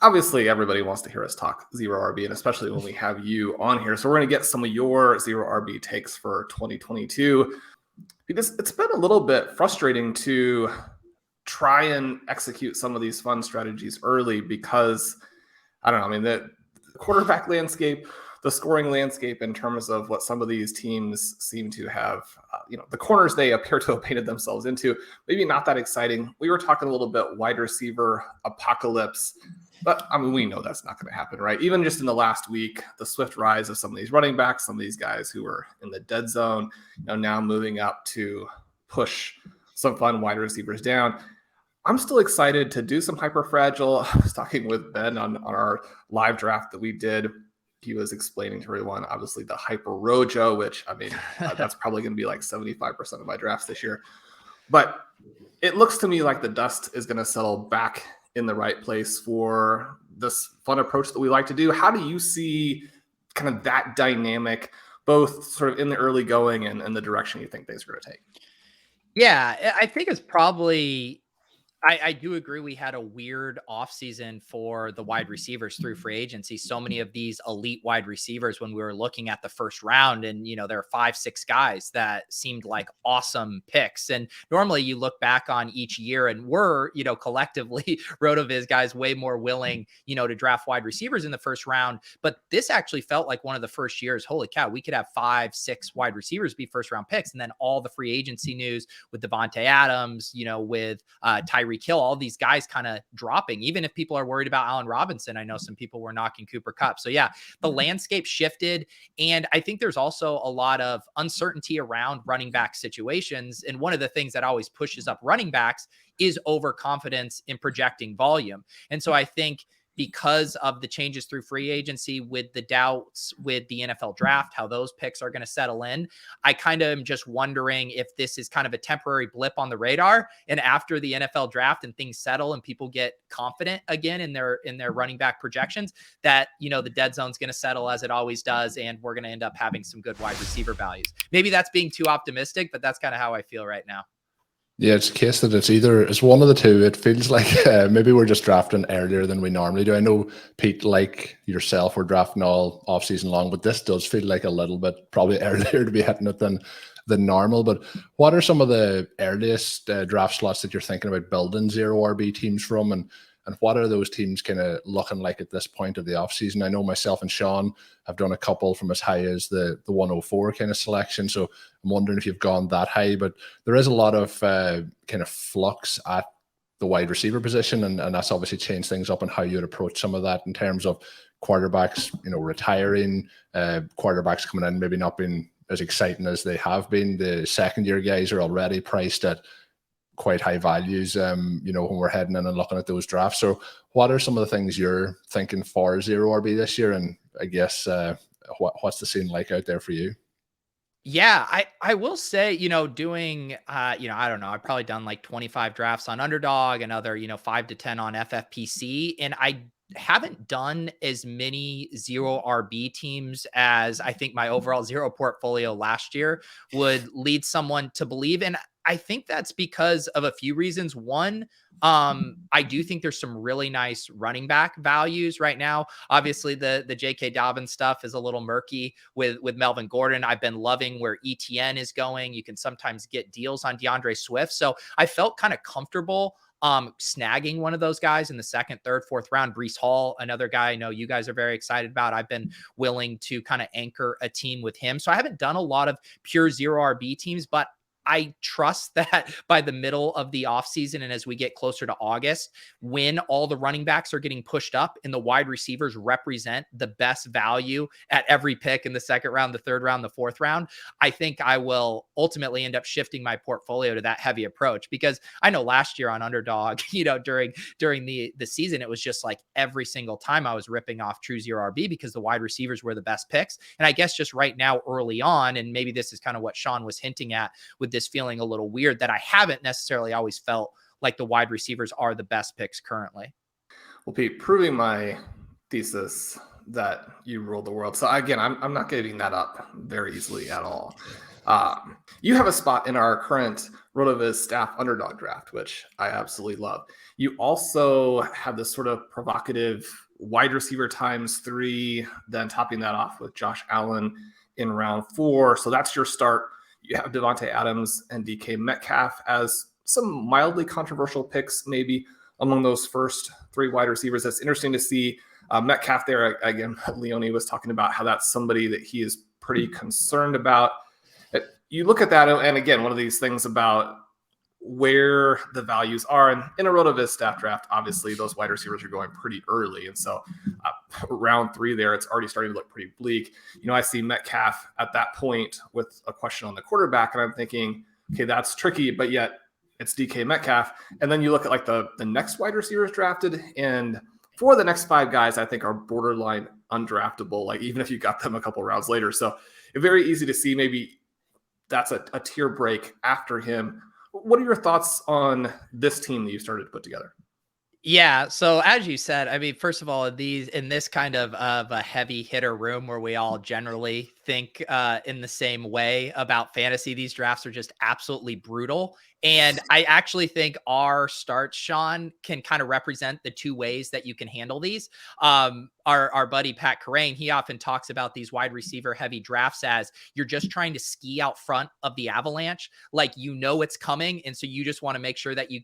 obviously everybody wants to hear us talk zero RB, and especially when we have you on here. So we're going to get some of your zero RB takes for 2022. Because it's been a little bit frustrating to try and execute some of these fun strategies early because, I don't know, I mean, the quarterback landscape, the scoring landscape in terms of what some of these teams seem to have, the corners they appear to have painted themselves into, maybe not that exciting. We were talking a little bit wide receiver apocalypse, but I mean, we know that's not going to happen, right? Even just in the last week, the swift rise of some of these running backs, some of these guys who were in the dead zone, now moving up to push some fun wide receivers down. I'm still excited to do some hyper fragile. I was talking with Ben on our live draft that we did. He was explaining to everyone, obviously, the hyper rojo, which, I mean, that's probably going to be like 75% of my drafts this year. But it looks to me like the dust is going to settle back in the right place for this fun approach that we like to do. How do you see kind of that dynamic, both sort of in the early going and the direction you think things are going to take? Yeah, I think it's probably, I do agree. We had a weird offseason for the wide receivers through free agency. So many of these elite wide receivers, when we were looking at the first round, and, there are 5-6 guys that seemed like awesome picks. And normally you look back on each year and we're, collectively RotoViz guys way more willing, to draft wide receivers in the first round. But this actually felt like one of the first years, holy cow, we could have 5-6 wide receivers be first round picks. And then all the free agency news with Devontae Adams, with Tyreek Hill, all these guys kind of dropping, even if people are worried about Allen Robinson. I know some people were knocking Cooper Kupp. So yeah, the landscape shifted. And I think there's also a lot of uncertainty around running back situations. And one of the things that always pushes up running backs is overconfidence in projecting volume. And so I think because of the changes through free agency, with the doubts with the NFL draft, how those picks are going to settle in, I kind of am just wondering if this is kind of a temporary blip on the radar. And after the NFL draft and things settle and people get confident again in their running back projections, that, the dead zone's going to settle as it always does. And we're going to end up having some good wide receiver values. Maybe that's being too optimistic, but that's kind of how I feel right now. Yeah, it's a case that it's one of the two. It feels like maybe we're just drafting earlier than we normally do. I know, Pete, like yourself, we're drafting all off-season long, but this does feel like a little bit probably earlier to be hitting it than normal. But what are some of the earliest draft slots that you're thinking about building zero RB teams from? And what are those teams kind of looking like at this point of the offseason? I know myself and Shawn have done a couple from as high as the 104 kind of selection. So I'm wondering if you've gone that high, but there is a lot of kind of flux at the wide receiver position. And that's obviously changed things up and how you'd approach some of that in terms of quarterbacks, retiring, quarterbacks coming in, maybe not being as exciting as they have been. The second year guys are already priced at quite high values, when we're heading in and looking at those drafts. So what are some of the things you're thinking for zero RB this year? And I guess what's the scene like out there for you? Yeah, I will say, doing, I don't know, I've probably done like 25 drafts on Underdog, another, 5 to 10 on FFPC. And I haven't done as many zero RB teams as I think my overall zero portfolio last year would lead someone to believe. And I think that's because of a few reasons. One, I do think there's some really nice running back values right now. Obviously, the J.K. Dobbins stuff is a little murky with Melvin Gordon. I've been loving where ETN is going. You can sometimes get deals on DeAndre Swift. So I felt kind of comfortable snagging one of those guys in the second, third, fourth round. Breece Hall, another guy I know you guys are very excited about. I've been willing to kind of anchor a team with him. So I haven't done a lot of pure zero RB teams, but I trust that by the middle of the offseason and as we get closer to August, when all the running backs are getting pushed up and the wide receivers represent the best value at every pick in the second round, the third round, the fourth round, I think I will ultimately end up shifting my portfolio to that heavy approach. Because I know last year on Underdog, during the season, it was just like every single time I was ripping off true zero RB because the wide receivers were the best picks. And I guess just right now early on, and maybe this is kind of what Shawn was hinting at with this feeling a little weird, that I haven't necessarily always felt like the wide receivers are the best picks currently. Well, Pete, proving my thesis that you rule the world. So again, I'm not giving that up very easily at all. You have a spot in our current RotoViz staff underdog draft, which I absolutely love. You also have this sort of provocative wide receiver ×3, then topping that off with Josh Allen in round 4. So that's your start. You have Devontae Adams and DK Metcalf as some mildly controversial picks, maybe among those first 3 wide receivers. It's interesting to see Metcalf there. Again, Leone was talking about how that's somebody that he is pretty concerned about. You look at that, and again, one of these things about where the values are. And in a RotoViz staff draft, obviously, those wide receivers are going pretty early. And so round 3 there, it's already starting to look pretty bleak. I see Metcalf at that point with a question on the quarterback, and I'm thinking, okay, that's tricky, but yet it's DK Metcalf. And then you look at like the next wide receivers drafted, and 4 of the next 5 guys I think are borderline undraftable, like even if you got them a couple rounds later. So it's very easy to see maybe that's a tier break after him. What are your thoughts on this team that you started to put together? Yeah. So as you said, I mean, first of all, in this kind of a heavy hitter room where we all generally think in the same way about fantasy, these drafts are just absolutely brutal. And I actually think our start, Shawn, can kind of represent the 2 ways that you can handle these. Our buddy Pat Carrain, he often talks about these wide receiver heavy drafts as you're just trying to ski out front of the avalanche. Like, it's coming. And so you just want to make sure that you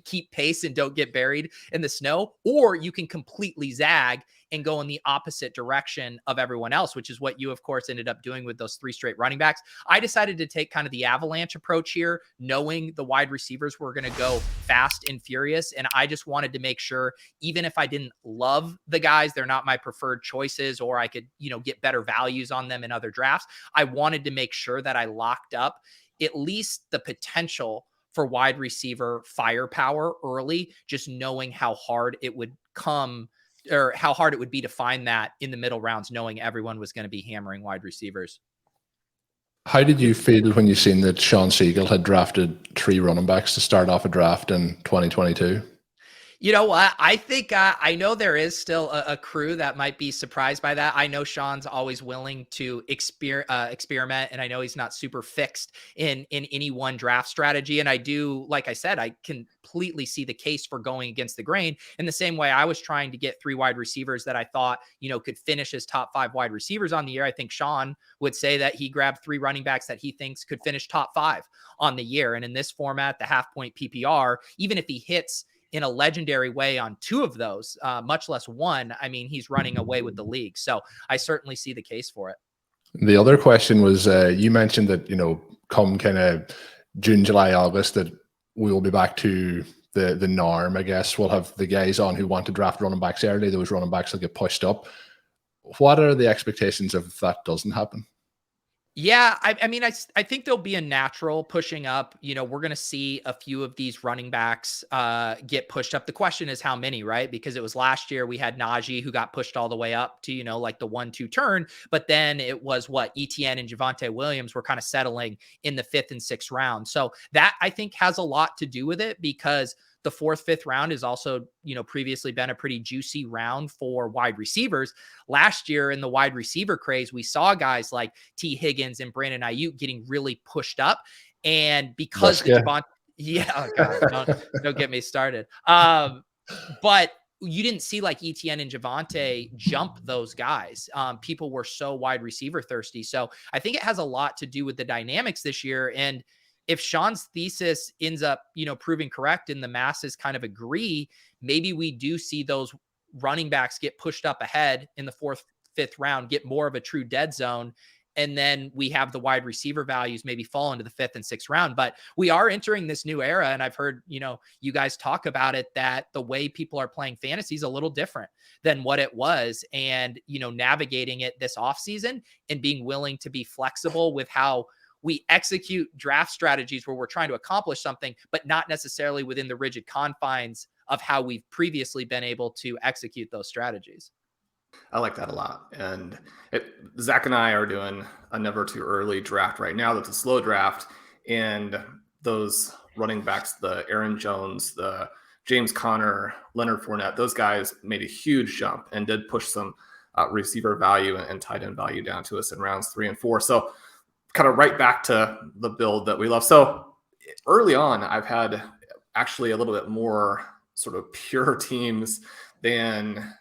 keep pace and don't get buried in the snow, or you can completely zag and go in the opposite direction of everyone else, which is what you, of course, ended up doing with those 3 straight running backs. I decided to take kind of the avalanche approach here, knowing the wide receivers were going to go fast and furious. And I just wanted to make sure, even if I didn't love the guys, they're not my preferred choices, or I could, get better values on them in other drafts. I wanted to make sure that I locked up at least the potential for wide receiver firepower early, just knowing how hard it would come, or how hard it would be to find that in the middle rounds, knowing everyone was going to be hammering wide receivers. How did you feel when you seen that Shawn Siegele had drafted 3 running backs to start off a draft in 2022? You know what? I think I know there is still a crew that might be surprised by that. I know Shawn's always willing to experiment, and I know he's not super fixed in any one draft strategy. And I do, like I said, I completely see the case for going against the grain in the same way I was trying to get 3 wide receivers that I thought, could finish as top 5 wide receivers on the year. I think Shawn would say that he grabbed 3 running backs that he thinks could finish top 5 on the year. And in this format, the half point PPR, even if he hits in a legendary way on 2 of those, much less 1, I mean, he's running away with the league. So I certainly see the case for it. The other question was, you mentioned that, come kind of June, July, August, that we will be back to the norm, I guess. We'll have the guys on who want to draft running backs early. Those running backs will get pushed up. What are the expectations if that doesn't happen? Yeah, I mean, I think there'll be a natural pushing up. We're going to see a few of these running backs get pushed up. The question is how many, right? Because it was last year we had Najee who got pushed all the way up to, like the 1-2 turn. But then it was ETN and Javonte Williams were kind of settling in the 5th and 6th round. So that, I think, has a lot to do with it, because the 4th, 5th round has also, previously been a pretty juicy round for wide receivers. Last year in the wide receiver craze, we saw guys like T. Higgins and Brandon Ayuk getting really pushed up. And because Javonte, don't get me started. But you didn't see like ETN and Javonte jump those guys. People were so wide receiver thirsty. So I think it has a lot to do with the dynamics this year. And if Shawn's thesis ends up, proving correct and the masses kind of agree, maybe we do see those running backs get pushed up ahead in the 4th, 5th round, get more of a true dead zone. And then we have the wide receiver values maybe fall into the 5th and 6th round. But we are entering this new era. And I've heard, you guys talk about it, that the way people are playing fantasy is a little different than what it was. And, navigating it this offseason and being willing to be flexible with how we execute draft strategies where we're trying to accomplish something, but not necessarily within the rigid confines of how we've previously been able to execute those strategies. I like that a lot. And Zach and I are doing a never too early draft right now. That's a slow draft. And those running backs, the Aaron Jones, the James Conner, Leonard Fournette, those guys made a huge jump and did push some receiver value and tight end value down to us in rounds 3 and 4. So kind of right back to the build that we love. So early on, I've had actually a little bit more sort of pure teams than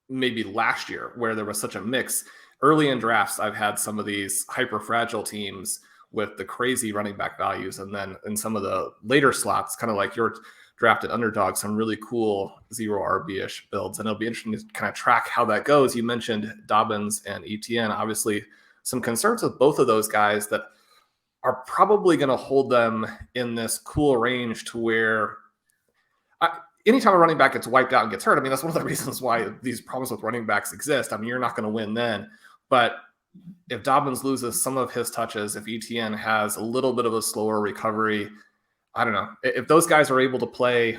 maybe last year, where there was such a mix. Early in drafts, I've had some of these hyper fragile teams with the crazy running back values. And then in some of the later slots, kind of like your drafted Underdog, some really cool zero RB-ish builds. And it'll be interesting to kind of track how that goes. You mentioned Dobbins and ETN, obviously some concerns with both of those guys that are probably going to hold them in this cool range to where anytime a running back gets wiped out and gets hurt, I mean, that's one of the reasons why these problems with running backs exist. I mean, you're not going to win then. But if Dobbins loses some of his touches, if ETN has a little bit of a slower recovery, I don't know. If those guys are able to play,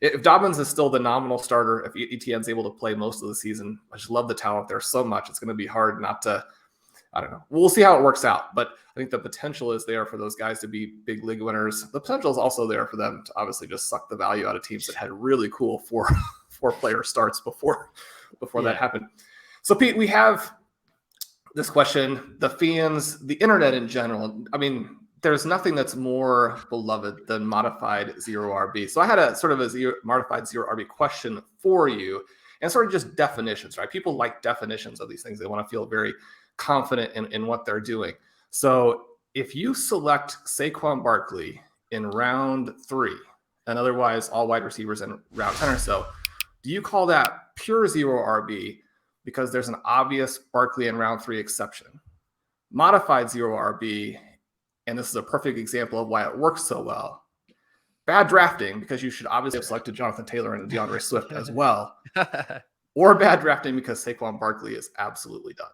if Dobbins is still the nominal starter, if ETN's able to play most of the season, I just love the talent there so much. It's going to be hard not to, I don't know. We'll see how it works out. But I think the potential is there for those guys to be big league winners. The potential is also there for them to obviously just suck the value out of teams that had really cool four player starts before that happened. So Pete, we have this question, the fans, the internet in general. I mean, there's nothing that's more beloved than modified zero RB. So I had a sort of a modified zero RB question for you, and sort of just definitions, right? People like definitions of these things. They want to feel very confident in what they're doing. So if you select Saquon Barkley in round 3 and otherwise all wide receivers in round 10 or so, do you call that pure zero RB because there's an obvious Barkley in round 3 exception? Modified zero RB, and this is a perfect example of why it works so well. Bad drafting because you should obviously have selected Jonathan Taylor and DeAndre Swift as well. Or bad drafting because Saquon Barkley is absolutely done.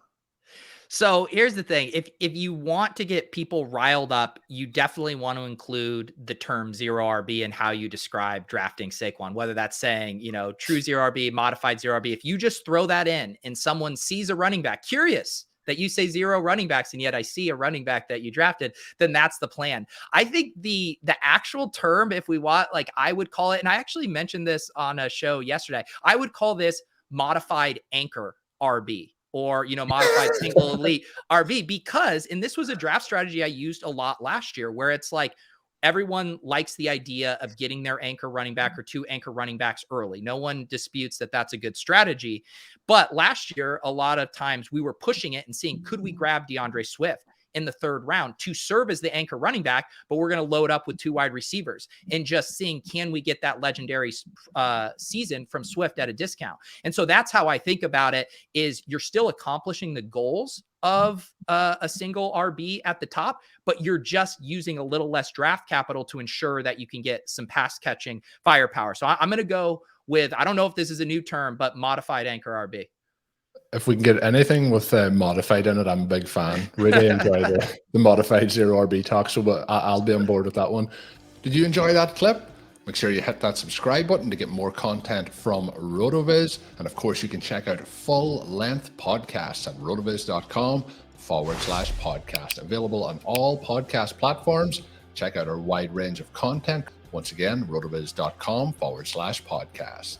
So here's the thing. If you want to get people riled up, you definitely want to include the term zero RB and how you describe drafting Saquon, whether that's saying, true zero RB, modified zero RB. If you just throw that in and someone sees a running back, curious that you say 0 running backs, and yet I see a running back that you drafted, then that's the plan. I think the actual term, if we want, like I would call it, and I actually mentioned this on a show yesterday, I would call this modified anchor RB. Or, modified single elite RB, because, and this was a draft strategy I used a lot last year, where it's like everyone likes the idea of getting their anchor running back or 2 anchor running backs early. No one disputes that that's a good strategy. But last year, a lot of times we were pushing it and seeing, could we grab DeAndre Swift in the 3rd round to serve as the anchor running back, but we're going to load up with 2 wide receivers, and just seeing, can we get that legendary season from Swift at a discount? And so that's how I think about it, is you're still accomplishing the goals of a single RB at the top, but you're just using a little less draft capital to ensure that you can get some pass catching firepower. So I'm going to go with, I don't know if this is a new term, but modified anchor RB. If we can get anything with modified in it, I'm a big fan. Really enjoy the modified zero RB talk, so I'll be on board with that one. Did you enjoy that clip? Make sure you hit that subscribe button to get more content from RotoViz. And of course, you can check out full-length podcasts at rotoviz.com/podcast. Available on all podcast platforms. Check out our wide range of content. Once again, rotoviz.com/podcast.